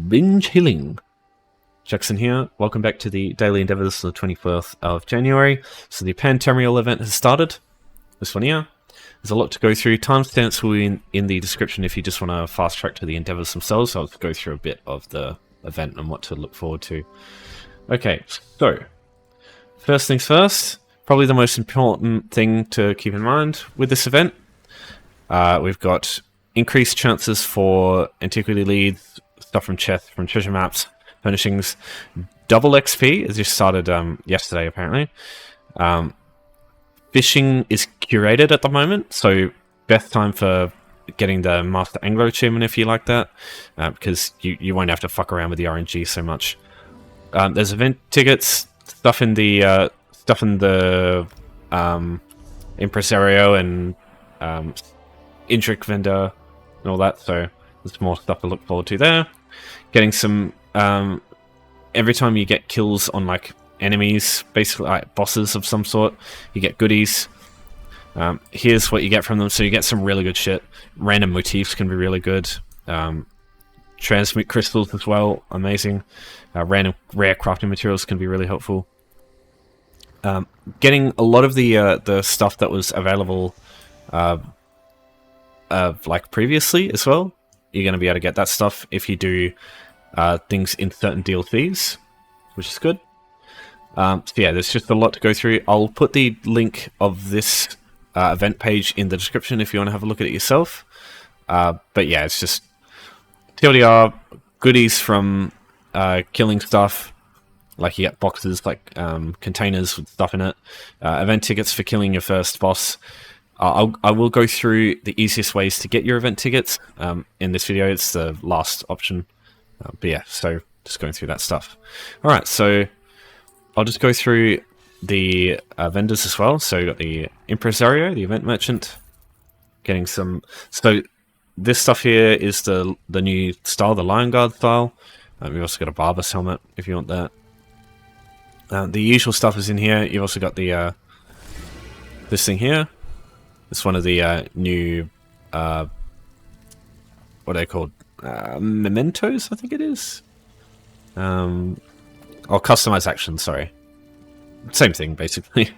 Binge Healing. Jackson here. Welcome back to the Daily Endeavours on the 24th of January. So the Pan-Tamriel event has started. This one here. There's a lot to go through. Timestamps will be in the description if you just want to fast track to the Endeavours themselves. I'll go through a bit of the event and what to look forward to. Okay, so first things first. Probably the most important thing to keep in mind with this event. We've got increased chances for antiquity leads, stuff from chests, from treasure maps, furnishings, double XP. It just started yesterday apparently. Fishing is curated at the moment, so best time for getting the Master Angler achievement if you like that, because you won't have to fuck around with the RNG so much. There's event tickets, stuff in the impresario and Intric vendor and all that, so there's more stuff to look forward to there. Getting some every time you get kills on like enemies, basically like bosses of some sort, you get goodies. Here's what you get from them, so you get some really good shit. Random motifs can be really good. Transmute crystals as well, amazing. Random rare crafting materials can be really helpful. Getting a lot of the stuff that was available like previously as well. You're going to be able to get that stuff if you do things in certain DLCs, which is good. So yeah, there's just a lot to go through. I'll put the link of this event page in the description if you want to have a look at it yourself. But yeah, it's just TLDR, goodies from killing stuff. Like you get boxes, like containers with stuff in it. Event tickets for killing your first boss. I will go through the easiest ways to get your event tickets in this video. It's the last option. But yeah, so just going through that stuff. Alright, so I'll just go through the vendors as well. So you got the Impresario, the event merchant, getting some... So this stuff here is the new style, the Lion Guard style. We've also got a Barber's helmet if you want that. The usual stuff is in here. You've also got the this thing here. It's one of the new what are they called? Mementos, I think it is. Or customized actions, sorry. Same thing, basically.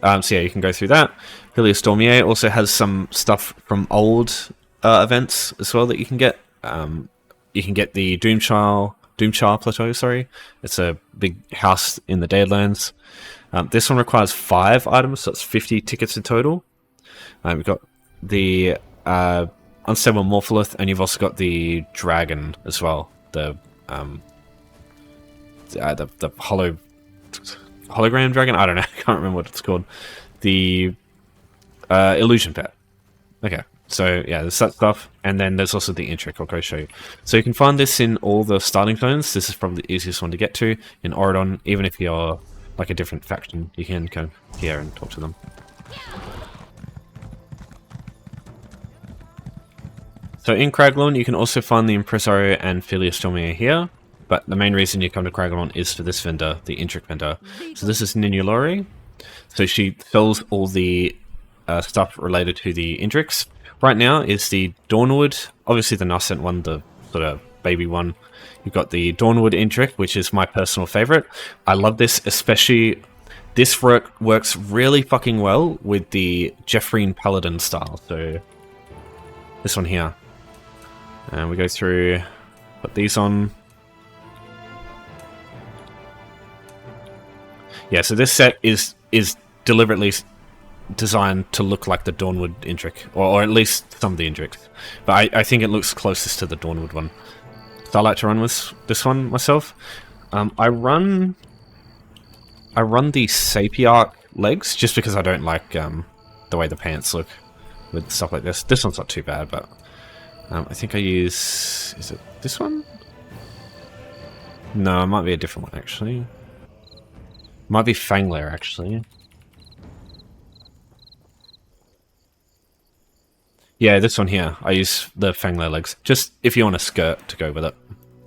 So yeah, you can go through that. Helios Dormier also has some stuff from old events as well that you can get. You can get the Doomchar Plateau, sorry. It's a big house in the Deadlands. This one requires 5 items, so it's 50 tickets in total. We've got the Unstable Morpholith, and you've also got the Dragon as well. The hologram dragon? I don't know, I can't remember what it's called. The Illusion Pet. Okay, so yeah, there's that stuff. And then there's also the Intric, I'll go show you. So you can find this in all the starting zones. This is probably the easiest one to get to. In Oridon, even if you're like a different faction, you can come here and talk to them. So in Craglorn, you can also find the Impresario and Helios Dormier here. But the main reason you come to Craglorn is for this vendor, the Intric vendor. So this is Ninulori. So she sells all the stuff related to the Intrics. Right now is the Dawnwood, obviously the Nascent one, the sort of baby one. You've got the Dawnwood Intric, which is my personal favorite. I love this, especially this works really fucking well with the Jeffreen Paladin style. So this one here. And we go through, put these on. Yeah, so this set is deliberately designed to look like the Dawnwood Intric, or at least some of the Intrics. But I think it looks closest to the Dawnwood one. So I like to run with this one myself. I run the Sapiarch legs just because I don't like the way the pants look with stuff like this. This one's not too bad, but I think I use... Is it this one? No, it might be a different one actually. Might be Fanglair actually. Yeah, this one here. I use the Fanglair legs. Just if you want a skirt to go with it,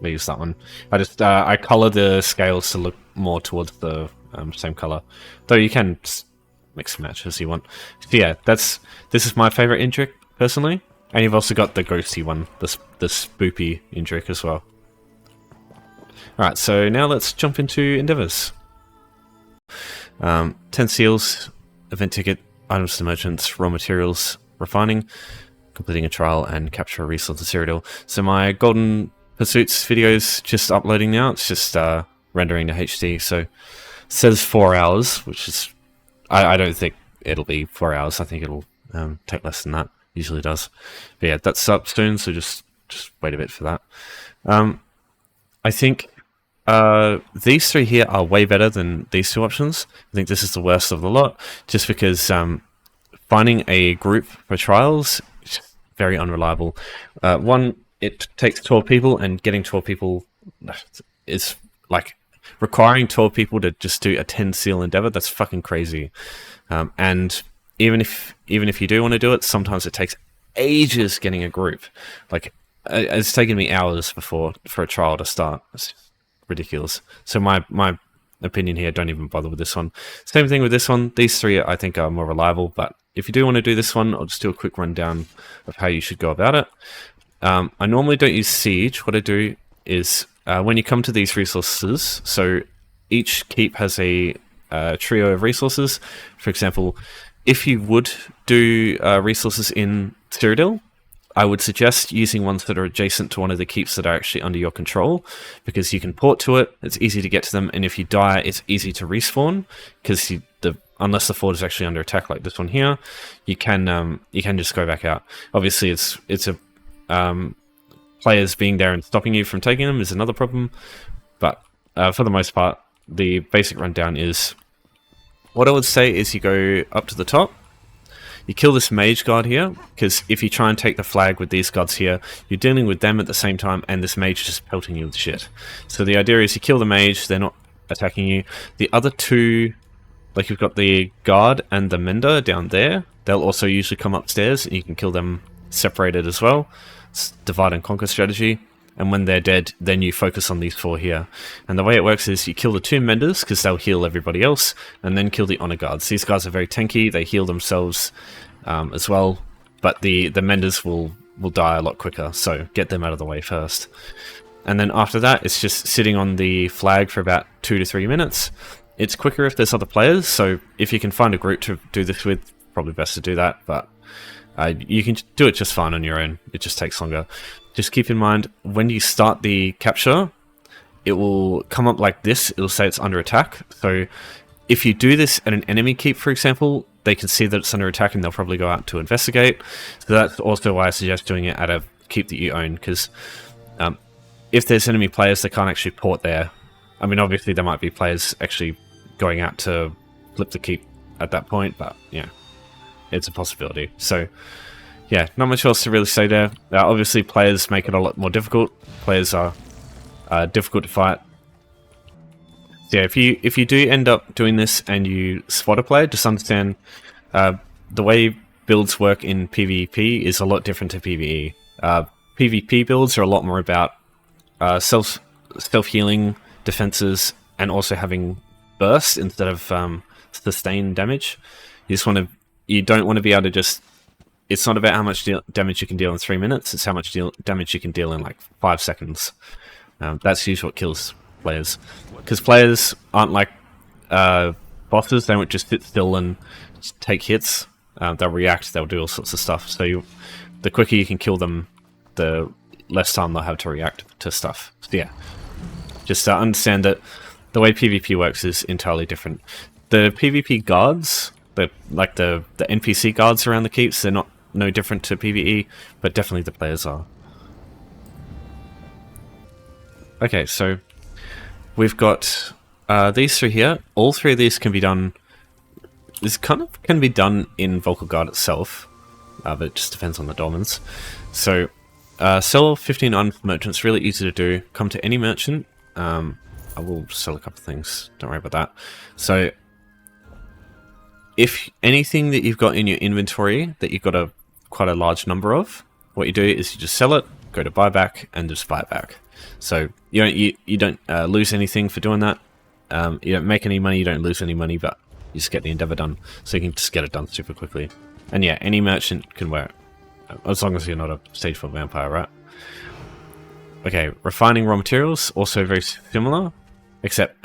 I use that one. I just I color the scales to look more towards the same color. Though you can mix and match as you want. So yeah, this is my favorite Intric personally. And you've also got the ghosty one, the spoopy Indrik as well. Alright, so now let's jump into endeavors. 10 seals, event ticket, items to merchants, raw materials, refining, completing a trial, and capture a resource to Cyrodiil. So my Golden Pursuits video is just uploading now. It's just rendering to HD. So it says 4 hours, which is... I don't think it'll be 4 hours. I think it'll take less than that. Usually does. But yeah, that's up soon, so just wait a bit for that. I think these 3 here are way better than these 2 options. I think this is the worst of the lot, just because finding a group for trials is very unreliable. One, it takes 12 people, and getting 12 people is like requiring 12 people to just do a 10 seal endeavor. That's fucking crazy. And even if you do want to do it, sometimes it takes ages getting a group. Like it's taken me hours before for a trial to start. It's ridiculous. So my opinion here, don't even bother with this one. Same thing with this one. These 3 I think are more reliable, but if you do want to do this one, I'll just do a quick rundown of how you should go about it. I normally don't use Siege. What I do is when you come to these resources, so each keep has a trio of resources. For example, if you would do resources in Cyrodiil, I would suggest using ones that are adjacent to one of the keeps that are actually under your control, because you can port to it, it's easy to get to them, and if you die, it's easy to respawn, because unless the fort is actually under attack like this one here, you can just go back out. Obviously, it's a players being there and stopping you from taking them is another problem, but for the most part, the basic rundown is, what I would say is you go up to the top, you kill this mage guard here, because if you try and take the flag with these guards here, you're dealing with them at the same time, and this mage is just pelting you with shit. So the idea is you kill the mage, they're not attacking you. The other 2, like you've got the guard and the mender down there, they'll also usually come upstairs, and you can kill them separated as well. It's divide and conquer strategy. And when they're dead, then you focus on these 4 here. And the way it works is you kill the 2 menders, because they'll heal everybody else, and then kill the honor guards. These guys are very tanky, they heal themselves as well, but the menders will die a lot quicker, so get them out of the way first. And then after that, it's just sitting on the flag for about 2 to 3 minutes. It's quicker if there's other players, so if you can find a group to do this with, probably best to do that, but you can do it just fine on your own. It just takes longer. Just keep in mind, when you start the capture, it will come up like this. It'll say it's under attack. So if you do this at an enemy keep, for example, they can see that it's under attack and they'll probably go out to investigate. So that's also why I suggest doing it at a keep that you own, because if there's enemy players, they can't actually port there. I mean, obviously there might be players actually going out to flip the keep at that point, but yeah, it's a possibility. So yeah, not much else to really say there. Obviously, players make it a lot more difficult. Players are difficult to fight. So yeah, if you do end up doing this and you spot a player, just understand the way builds work in PvP is a lot different to PvE. PvP builds are a lot more about self-healing defenses and also having burst instead of sustained damage. You don't want to be able to just... It's not about how much damage you can deal in 3 minutes, it's how much damage you can deal in like 5 seconds. That's usually what kills players. Because players aren't like bosses, they won't just sit still and just take hits. They'll react, they'll do all sorts of stuff. So the quicker you can kill them, the less time they'll have to react to stuff. So yeah, just understand that the way PvP works is entirely different. The PvP guards, the NPC guards around the keeps, they're not no different to PvE, but definitely the players are. Okay, so we've got these 3 here. All 3 of these can be done. This kind of can be done in Vocal Guard itself, but it just depends on the dolmens. So sell 15 items for merchants. Really easy to do. Come to any merchant. I will sell a couple of things. Don't worry about that. So if anything that you've got in your inventory that you've got quite a large number of, what you do is you just sell it, go to buyback, and just buy it back. So you don't lose anything for doing that. You don't make any money, you don't lose any money, but you just get the endeavor done. So you can just get it done super quickly. And yeah, any merchant can wear it. As long as you're not a stage 4 vampire, right? Okay, refining raw materials, also very similar, except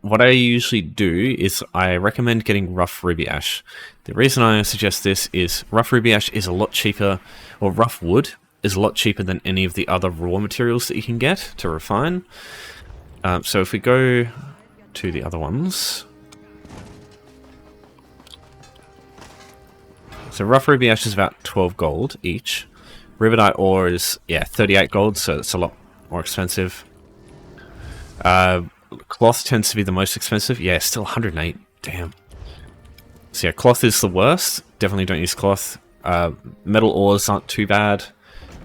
what I usually do is I recommend getting rough ruby ash. The reason I suggest this is rough ruby ash is a lot cheaper, or rough wood is a lot cheaper than any of the other raw materials that you can get to refine. So if we go to the other ones, so rough ruby ash is about 12 gold each. Ribidite ore is, yeah, 38 gold, so it's a lot more expensive. Cloth tends to be the most expensive. Yeah, still 108. Damn. So yeah, cloth is the worst. Definitely don't use cloth. Metal ores aren't too bad.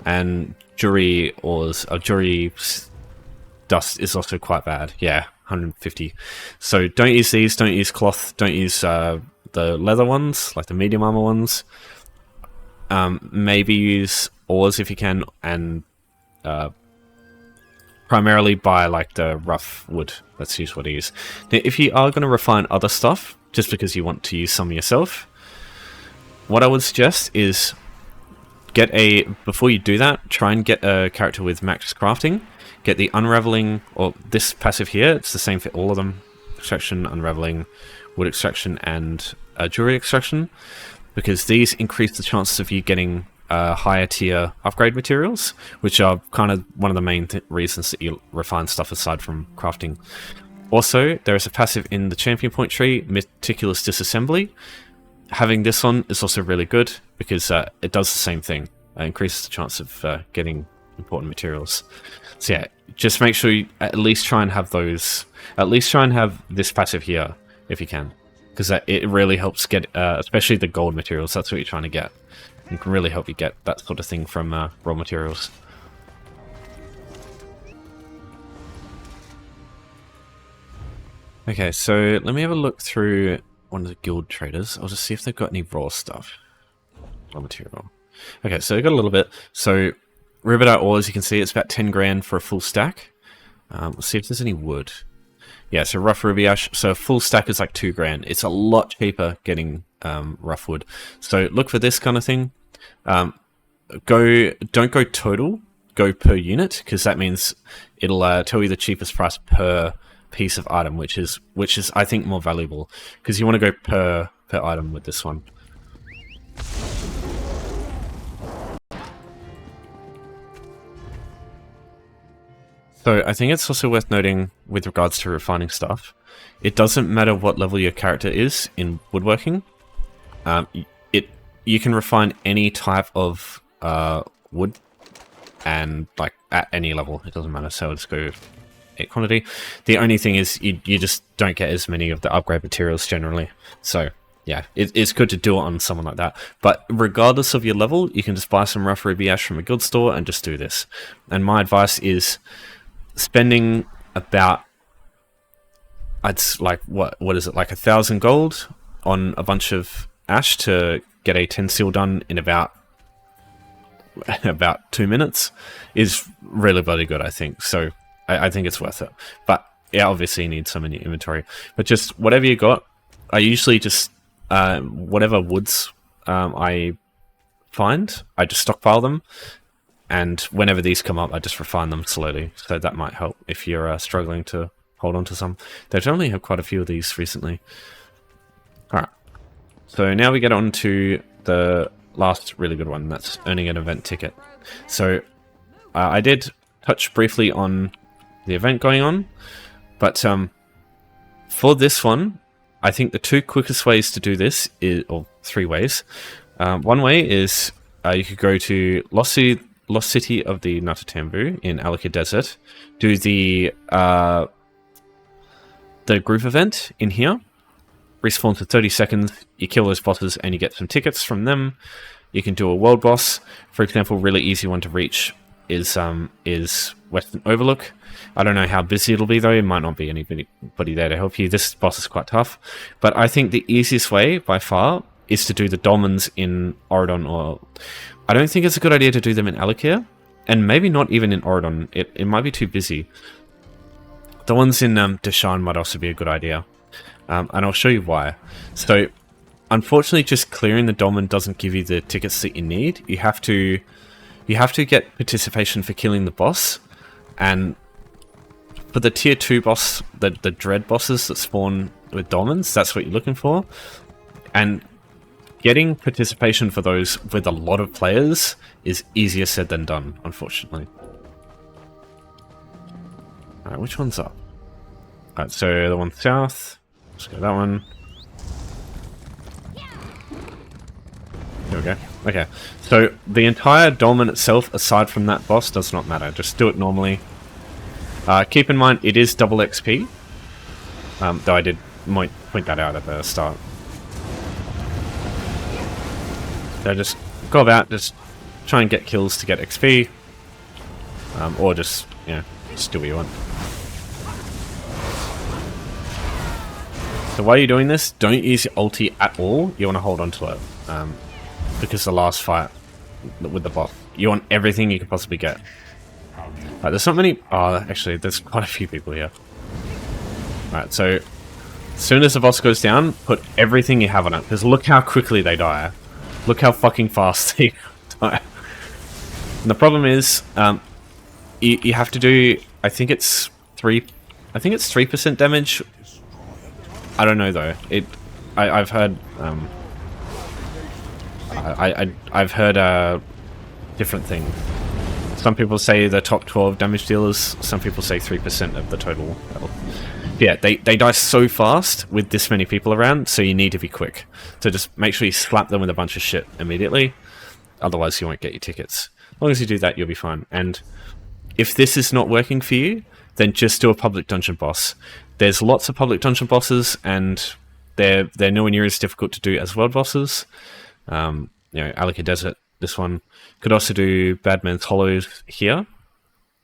And jewelry ores, jewelry dust is also quite bad. Yeah, 150. So don't use these. Don't use cloth. Don't use the leather ones, like the medium armor ones. Maybe use ores if you can, and primarily buy like the rough wood. Let's use what it is. Now, if you are going to refine other stuff, just because you want to use some yourself, what I would suggest is before you do that, try and get a character with max crafting. Get the unraveling, or this passive here, it's the same for all of them. Extraction, unraveling, wood extraction, and jewelry extraction. Because these increase the chances of you getting higher tier upgrade materials, which are kind of one of the main reasons that you refine stuff aside from crafting. Also, there is a passive in the champion point tree, Meticulous Disassembly. Having this on is also really good because it does the same thing. It increases the chance of getting important materials. So yeah, just make sure you at least try and have those. At least try and have this passive here if you can, because it really helps get, especially the gold materials. That's what you're trying to get. It can really help you get that sort of thing from raw materials. Okay, so let me have a look through one of the guild traders. I'll just see if they've got any raw stuff. Raw material. Okay, so they've got a little bit. So Ribidite ore, as you can see, it's about 10 grand for a full stack. Let's see if there's any wood. Yeah, so rough ruby ash. So a full stack is like 2 grand. It's a lot cheaper getting rough wood. So look for this kind of thing. Don't go total. Go per unit, because that means it'll tell you the cheapest price per piece of item, which is I think more valuable, because you want to go per item with this one. So I think it's also worth noting with regards to refining stuff, it doesn't matter what level your character is in woodworking. You can refine any type of wood, and like at any level, it doesn't matter. So let's go 8 quantity. The only thing is you just don't get as many of the upgrade materials generally. So yeah, it's good to do it on someone like that. But regardless of your level, you can just buy some rough ruby ash from a guild store and just do this. And my advice is spending about, what is it, like 1,000 gold on a bunch of ash to get a 10 seal done in about 2 minutes is really bloody good, I think. So I think it's worth it. But yeah, obviously you need some in your inventory. But just whatever you got, I usually just whatever woods I find, I just stockpile them. And whenever these come up, I just refine them slowly. So that might help if you're struggling to hold on to some. They've only had quite a few of these recently. Alright. So now we get on to the last really good one. That's earning an event ticket. So I did touch briefly on the event going on. But for this one, I think the 2 quickest ways to do this is, or 3 ways. One way is you could go to Lost City of the Natatambu in Alaka Desert, do the group event in here, respawn for 30 seconds, you kill those bosses and you get some tickets from them. You can do a world boss. For example, really easy one to reach is Western Overlook. I don't know how busy it'll be though, it might not be anybody there to help you. This boss is quite tough. But I think the easiest way by far is to do the dolmens in Auradon, or I don't think it's a good idea to do them in Alakir, and maybe not even in Auradon. It might be too busy. The ones in Deshan might also be a good idea, and I'll show you why. So unfortunately, just clearing the Dolmen doesn't give you the tickets that you need. You have to get participation for killing the boss, and for the tier 2 boss, the dread bosses that spawn with Dolmens, that's what you're looking for. And getting participation for those with a lot of players is easier said than done, unfortunately. Alright, which one's up? Alright, so the one south. Let's go that one. There we go. Okay, so the entire Dolmen itself, aside from that boss, does not matter. Just do it normally. Keep in mind, it is double XP. Though I did point that out at the start. So just go about, just try and get kills to get XP. Or just, you know, just do what you want. So while you're doing this, don't use your ulti at all. You want to hold on to it. Because the last fight with the boss, you want everything you can possibly get. Right, there's not many... Oh, actually, there's quite a few people here. Alright, so as soon as the boss goes down, put everything you have on it. Because look how quickly they die. Look how fucking fast they die. And the problem is, you have to do... I think it's 3% damage. I don't know though. I've heard... I've heard different things. Some people say the top 12 damage dealers, some people say 3% of the total health. Yeah, they die so fast with this many people around, so you need to be quick. So just make sure you slap them with a bunch of shit immediately, otherwise you won't get your tickets. As long as you do that, you'll be fine. And if this is not working for you, then just do a public dungeon boss. There's lots of public dungeon bosses, and they're nowhere near as difficult to do as world bosses. You know, Alika Desert, this one. Could also do Badman's Hollows here.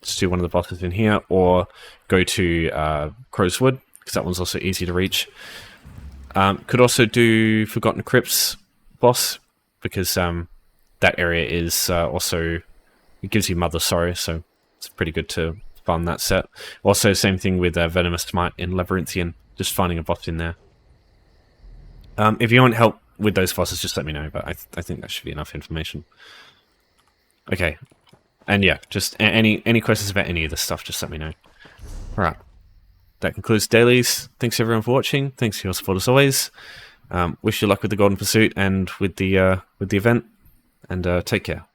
Just do one of the bosses in here, or go to Crow's Wood, because that one's also easy to reach. Could also do Forgotten Crypts boss, because that area is also... It gives you Mother Sorrow, so it's pretty good to farm that set. Also, same thing with Venomous Smite in Labyrinthian, just finding a boss in there. If you want help with those bosses, just let me know, but I think that should be enough information. Okay, and yeah, just any questions about any of this stuff, just let me know. Alright, that concludes dailies. Thanks everyone for watching, thanks for your support as always. Wish you luck with the Golden Pursuit and with the event, and take care.